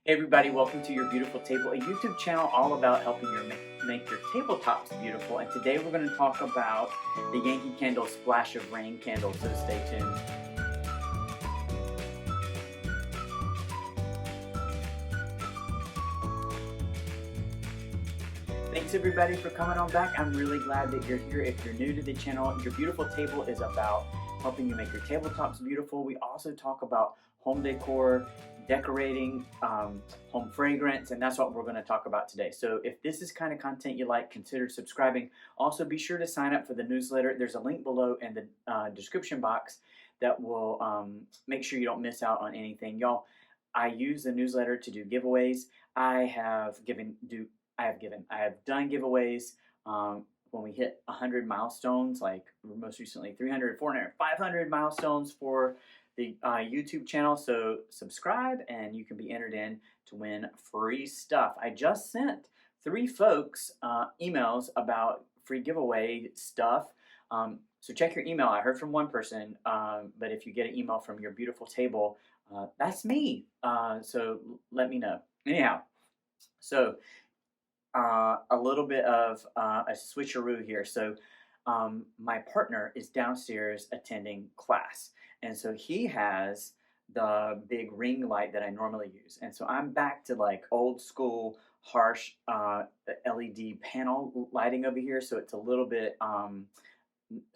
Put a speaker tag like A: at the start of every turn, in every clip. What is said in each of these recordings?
A: Hey everybody, welcome to Your Beautiful Table, a YouTube channel all about helping you make your tabletops beautiful. And today we're going to talk about the Yankee Candle Splash of Rain candle, so stay tuned. Thanks everybody for coming on back. I'm really glad that you're here. If you're new to the channel, Your Beautiful Table is about helping you make your tabletops beautiful. We also talk about home decor, decorating, home fragrance, and that's what we're going to talk about today. So if this is kind of content you like, consider subscribing. Also, be sure to sign up for the newsletter. There's a link below in the description box that will make sure you don't miss out on anything. Y'all, I use the newsletter to do giveaways. I have done giveaways when we hit 100 milestones, like most recently 300, 400, 500 milestones for the YouTube channel. So subscribe and you can be entered in to win free stuff. I just sent 3 folks emails about free giveaway stuff. So check your email. I heard from one person, but if you get an email from Your Beautiful Table, that's me. So let me know. Anyhow, so a little bit of a switcheroo here. So my partner is downstairs attending class, and so he has the big ring light that I normally use, and so I'm back to like old school harsh LED panel lighting over here. So it's a little bit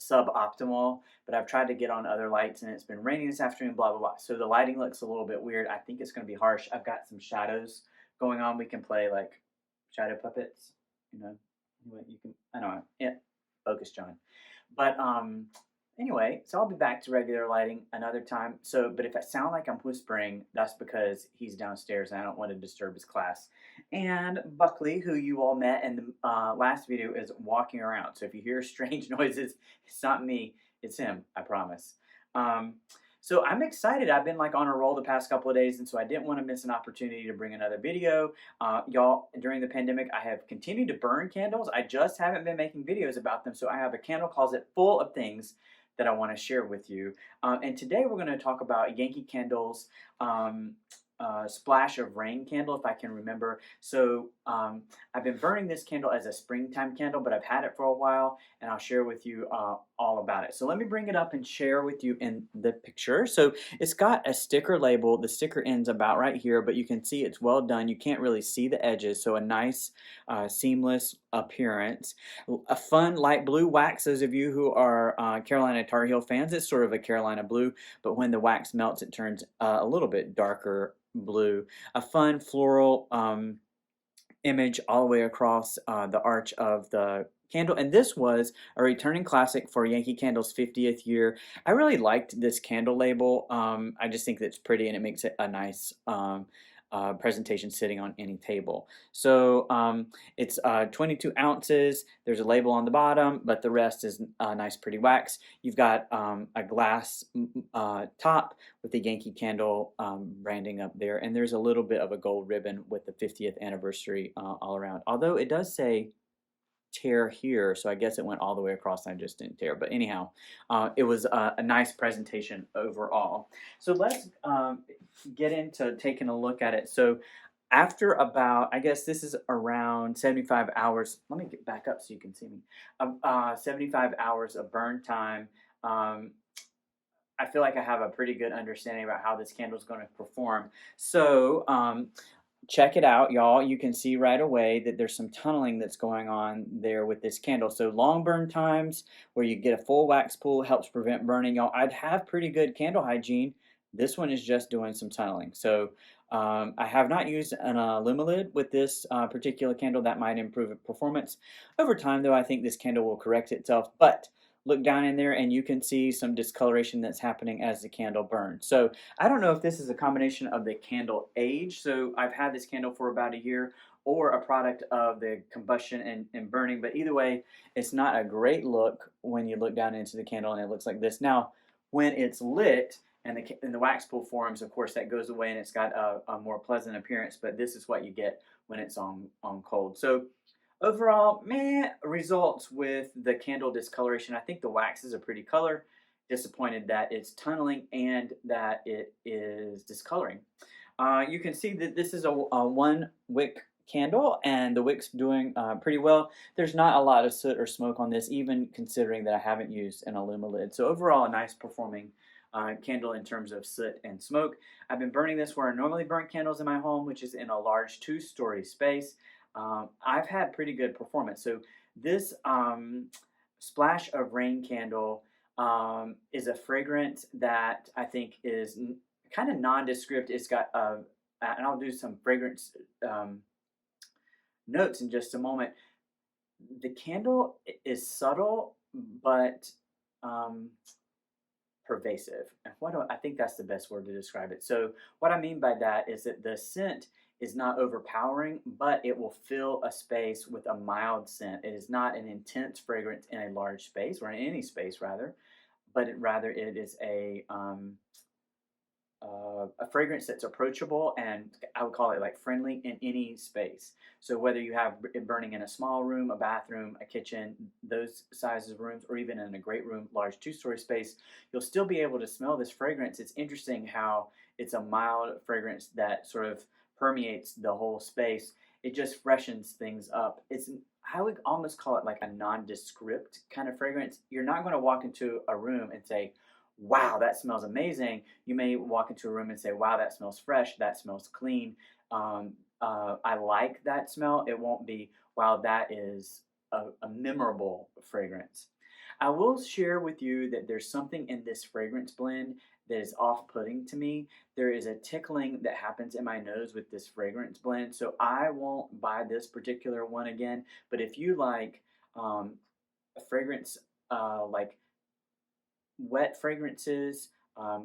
A: suboptimal, but I've tried to get on other lights and it's been raining this afternoon, blah, blah, blah. So the lighting looks a little bit weird. I think it's going to be harsh. I've got some shadows going on. We can play like shadow puppets, you know. Anyway, you can, I know, yeah, focus, John. But anyway, so I'll be back to regular lighting another time. So, but if I sound like I'm whispering, that's because he's downstairs and I don't want to disturb his class. And Buckley, who you all met in the last video, is walking around. So if you hear strange noises, it's not me, it's him, I promise. Um, so I'm excited. I've been like on a roll the past couple of days, and so I didn't want to miss an opportunity to bring another video. Y'all, during the pandemic, I have continued to burn candles. I just haven't been making videos about them, so I have a candle closet full of things that I want to share with you. And today we're going to talk about Yankee Candle's Splash of Rain candle, if I can remember. So I've been burning this candle as a springtime candle, but I've had it for a while, and I'll share with you all about it. So let me bring it up and share with you in the picture. So it's got a sticker label. The sticker ends about right here, but you can see it's well done. You can't really see the edges, so a nice seamless appearance. A fun light blue wax. Those of you who are Carolina Tar Heel fans, it's sort of a Carolina blue, but when the wax melts, it turns a little bit darker blue. A fun floral image all the way across the arch of the candle, and this was a returning classic for Yankee Candle's 50th year. I really liked this candle label. I just think that it's pretty and it makes it a nice presentation sitting on any table. So it's 22 ounces. There's a label on the bottom, but the rest is nice pretty wax. You've got a glass top with the Yankee Candle branding up there, and there's a little bit of a gold ribbon with the 50th anniversary all around. Although it does say tear here, so I guess it went all the way across and I just didn't tear. But anyhow, it was a nice presentation overall. So let's get into taking a look at it. So after about, I guess this is around 75 hours. Let me get back up so you can see me. 75 hours of burn time. I feel like I have a pretty good understanding about how this candle is going to perform. So check it out, y'all. You can see right away that there's some tunneling that's going on there with this candle. So long burn times where you get a full wax pool helps prevent burning. Y'all, I'd have pretty good candle hygiene. This one is just doing some tunneling. So I have not used an Lumilid with this particular candle. That might improve performance. Over time, though, I think this candle will correct itself. But look down in there and you can see some discoloration that's happening as the candle burns. So I don't know if this is a combination of the candle age, so I've had this candle for about a year, or a product of the combustion and burning, but either way, it's not a great look when you look down into the candle and it looks like this. Now, when it's lit and the wax pool forms, of course, that goes away and it's got a more pleasant appearance, but this is what you get when it's on cold. So overall, meh, results with the candle discoloration. I think the wax is a pretty color. Disappointed that it's tunneling and that it is discoloring. You can see that this is a one wick candle, and the wick's doing pretty well. There's not a lot of soot or smoke on this, even considering that I haven't used an aluma lid. So overall, a nice performing candle in terms of soot and smoke. I've been burning this where I normally burn candles in my home, which is in a large two-story space. I've had pretty good performance. So this Splash of Rain candle is a fragrance that I think is kind of nondescript. It's got and I'll do some fragrance notes in just a moment. The candle is subtle, but um, pervasive. And I think that's the best word to describe it. So what I mean by that is that the scent is not overpowering, but it will fill a space with a mild scent. It is not an intense fragrance in a large space, or in any space rather, but rather it is a fragrance that's approachable, and I would call it like friendly in any space. So whether you have it burning in a small room, a bathroom, a kitchen, those sizes of rooms, or even in a great room, large two-story space, you'll still be able to smell this fragrance. It's interesting how it's a mild fragrance that sort of permeates the whole space. It just freshens things up. I would almost call it like a nondescript kind of fragrance. You're not going to walk into a room and say, wow, that smells amazing. You may walk into a room and say, wow, that smells fresh, that smells clean. I like that smell. It won't be, wow, that is a memorable fragrance. I will share with you that there's something in this fragrance blend that is off-putting to me. There is a tickling that happens in my nose with this fragrance blend, so I won't buy this particular one again. But if you like a fragrance like wet fragrances,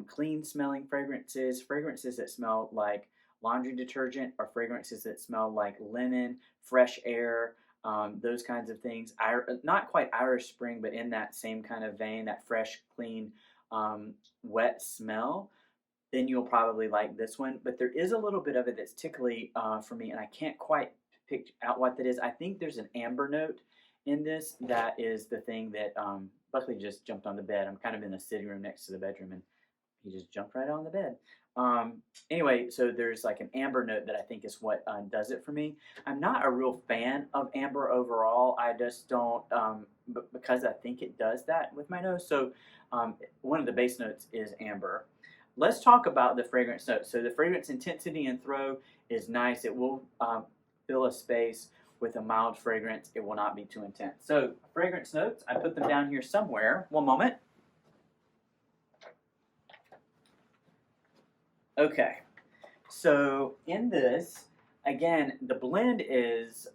A: clean smelling fragrances, fragrances that smell like laundry detergent, or fragrances that smell like linen, fresh air, those kinds of things. Not quite Irish Spring, but in that same kind of vein, that fresh, clean, wet smell, then you'll probably like this one. But there is a little bit of it that's tickly for me, and I can't quite pick out what that is. I think there's an amber note in this that is the thing that Buckley just jumped on the bed. I'm kind of in the sitting room next to the bedroom, and he just jumped right on the bed. Anyway, so there's like an amber note that I think is what does it for me. I'm not a real fan of amber overall. I just don't, because I think it does that with my nose. So one of the base notes is amber. Let's talk about the fragrance notes. So the fragrance intensity and throw is nice. It will fill a space with a mild fragrance. It will not be too intense. So fragrance notes, I put them down here somewhere. One moment. Okay, so in this, again, the blend is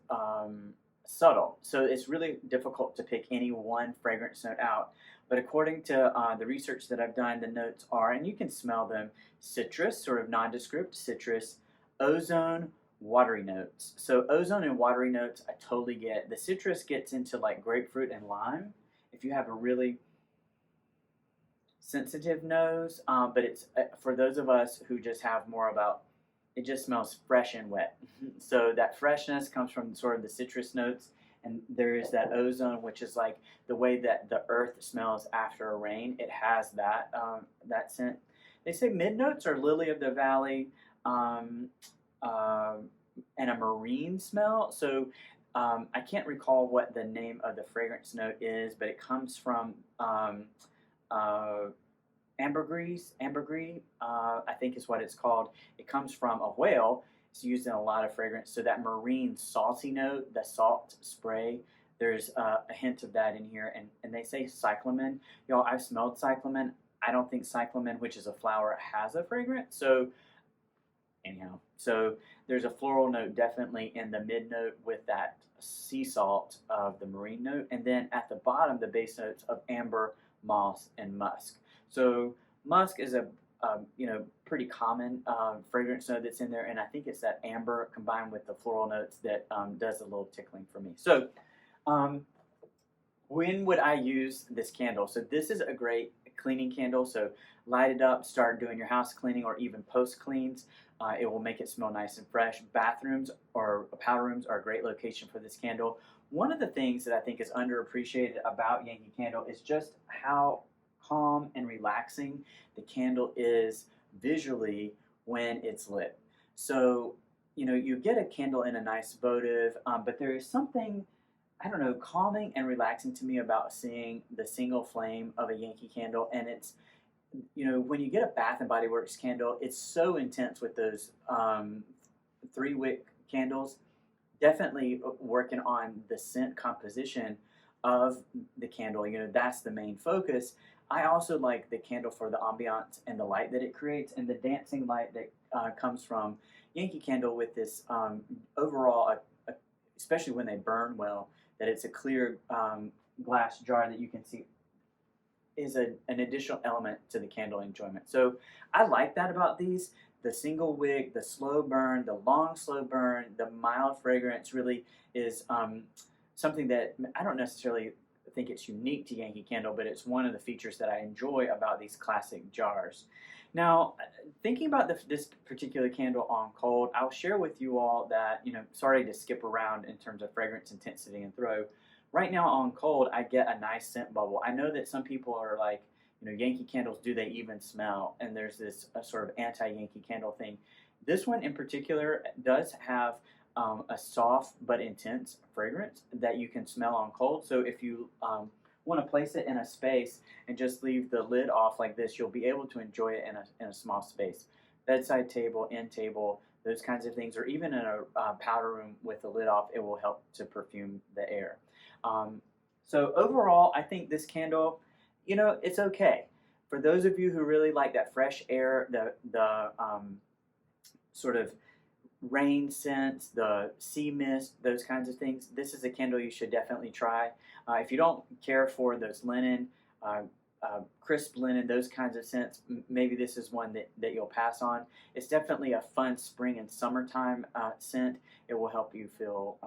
A: subtle, so it's really difficult to pick any one fragrance note out. But according to the research that I've done, the notes are, and you can smell them, citrus, sort of nondescript citrus, ozone, watery notes. So ozone and watery notes I totally get. The citrus gets into like grapefruit and lime. If you have a really sensitive nose, but it's for those of us who just have more about, it just smells fresh and wet. So that freshness comes from sort of the citrus notes, and there is that ozone, which is like the way that the earth smells after a rain. It has that that scent. They say mid notes are lily of the valley, um, and a marine smell. So I can't recall what the name of the fragrance note is, but it comes from uh, ambergris, I think is what it's called. It comes from a whale. It's used in a lot of fragrance. So that marine salty note, the salt spray, there's a hint of that in here. And they say cyclamen. Y'all, I've smelled cyclamen. I don't think cyclamen, which is a flower, has a fragrance. So anyhow, so there's a floral note definitely in the mid note with that sea salt of the marine note. And then at the bottom, the base notes of amber, moss, and musk. So musk is a pretty common fragrance note that's in there, and I think it's that amber combined with the floral notes that does a little tickling for me. So when would I use this candle? So this is a great cleaning candle. So light it up, start doing your house cleaning, or even post cleans. It will make it smell nice and fresh. Bathrooms or powder rooms are a great location for this candle. One of the things that I think is underappreciated about Yankee Candle is just how calm and relaxing the candle is visually when it's lit. So, you get a candle in a nice votive, but there is something, I don't know, calming and relaxing to me about seeing the single flame of a Yankee candle. And it's, when you get a Bath and Body Works candle, it's so intense with those 3 wick candles. Definitely working on the scent composition of the candle. That's the main focus. I also like the candle for the ambiance and the light that it creates, and the dancing light that comes from Yankee Candle with this overall, especially when they burn well, that it's a clear glass jar that you can see is an additional element to the candle enjoyment. So I like that about these. The single wick, the slow burn, the long slow burn, the mild fragrance really is something that I don't necessarily think it's unique to Yankee Candle, but it's one of the features that I enjoy about these classic jars. Now, thinking about this particular candle on cold, I'll share with you all that, sorry to skip around in terms of fragrance intensity and throw. Right now on cold, I get a nice scent bubble. I know that some people are like, Yankee candles, do they even smell? And there's this sort of anti-Yankee candle thing. This one in particular does have a soft but intense fragrance that you can smell on cold. So if you want to place it in a space and just leave the lid off like this, you'll be able to enjoy it in a small space. Bedside table, end table, those kinds of things, or even in a powder room with the lid off, it will help to perfume the air. Um, so overall, I think this candle, it's okay. For those of you who really like that fresh air, the sort of rain scents, the sea mist, those kinds of things, this is a candle you should definitely try. If you don't care for those linen, crisp linen, those kinds of scents, maybe this is one that you'll pass on. It's definitely a fun spring and summertime scent. It will help you feel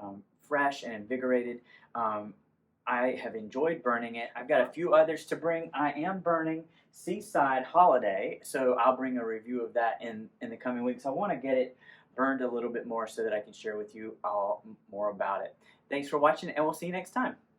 A: fresh and invigorated. I have enjoyed burning it. I've got a few others to bring. I am burning Seaside Holiday, so I'll bring a review of that in the coming weeks. I want to get it burned a little bit more so that I can share with you all more about it. Thanks for watching, and we'll see you next time.